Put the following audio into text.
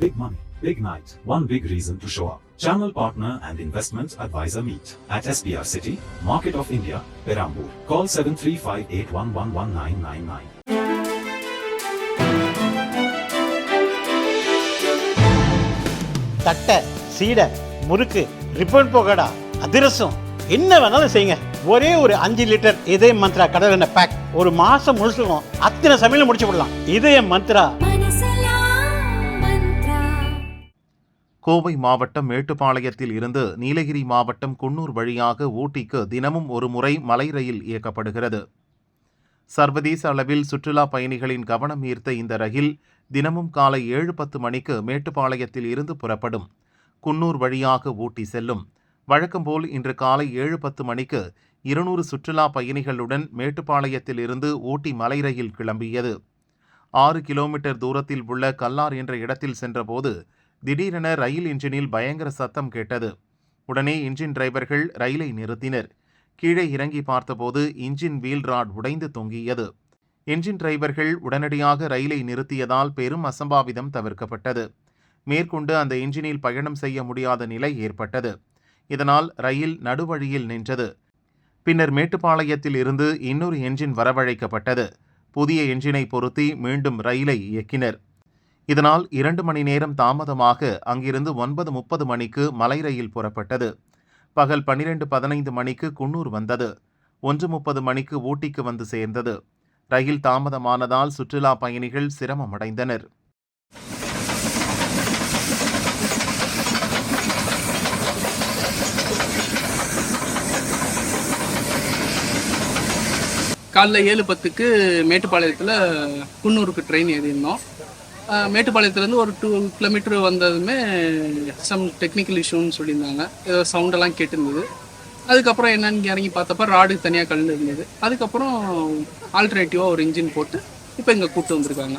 Big money, big night, one big reason to show up. Channel partner and investment advisor meet at SPR City, Market of India, Perambur. Call 7358111999. தட்டை, சீடை, முறுக்கு, ribbon போகடா, அதிரசம் என்ன வேணாலும் செய்யுங்க. ஒரே ஒரு 5 litre இதய மந்த்ரா கடல் எண்ணெய் பேக் ஒரு மாசம் முழுசுக்கும் அத்தனை சமையல முடிச்சு விடலாம். இதய மந்த்ரா. கோவை மாவட்டம் மேட்டுப்பாளையத்தில் இருந்து நீலகிரி மாவட்டம் குன்னூர் வழியாக ஊட்டிக்கு தினமும் ஒரு முறை மலை ரயில் இயக்கப்படுகிறது. சர்வதேச அளவில் சுற்றுலா பயணிகளின் கவனம் ஈர்த்த இந்த ரயில் தினமும் காலை 7:10 மணிக்கு மேட்டுப்பாளையத்தில் இருந்து புறப்படும். குன்னூர் வழியாக ஊட்டி செல்லும். வழக்கம்போல் இன்று காலை 7:10 மணிக்கு 200 சுற்றுலா பயணிகளுடன் மேட்டுப்பாளையத்தில் இருந்து ஊட்டி மலை ரயில் கிளம்பியது. 6 கிலோமீட்டர் தூரத்தில் உள்ள கல்லார் என்ற இடத்தில் சென்றபோது திடீரென ரயில் இன்ஜினில் பயங்கர சத்தம் கேட்டது. உடனே இன்ஜின் டிரைவர்கள் ரயிலை நிறுத்தினர். கீழே இறங்கி பார்த்தபோது இன்ஜின் வீல் ராட் உடைந்து தொங்கியது. இன்ஜின் டிரைவர்கள் உடனடியாக ரயிலை நிறுத்தியதால் பெரும் அசம்பாவிதம் தவிர்க்கப்பட்டது. மேற்கொண்டு அந்த இன்ஜினில் பயணம் செய்ய முடியாத நிலை ஏற்பட்டது. இதனால் ரயில் நடுவழியில் நின்றது. பின்னர் மேட்டுப்பாளையத்தில் இருந்து இன்னொரு என்ஜின் வரவழைக்கப்பட்டது. புதிய என்ஜினை பொருத்தி மீண்டும் ரயிலை இயக்கினர். இதனால் 2 மணி நேரம் தாமதமாக அங்கிருந்து 9:30 மணிக்கு மலை ரயில் புறப்பட்டது. பகல் 12:15 மணிக்கு குன்னூர் வந்தது. 1:30 மணிக்கு ஊட்டிக்கு வந்து சேர்ந்தது. ரயில் தாமதமானதால் சுற்றுலா பயணிகள் சிரமமடைந்தனர். காலைல 7:10க்கு மேட்டுப்பாளையத்தில் குன்னூருக்கு ட்ரெயின் ஏறியிருந்தோம். மேட்டுப்பாளையத்துலேருந்து ஒரு 2 கிலோமீட்டர் வந்ததுமே சம் டெக்னிக்கல் இஷ்யூன்னு சொல்லியிருந்தாங்க. ஏதோ சவுண்டெல்லாம் கேட்டுருந்தது. அதுக்கப்புறம் என்னன்னு இறங்கி பார்த்தப்ப ராடு தனியாக கல் இருந்தது. அதுக்கப்புறம் ஆல்டர்னேட்டிவாக ஒரு இன்ஜின் போட்டு இப்போ இங்கே கூப்பிட்டு வந்திருக்காங்க.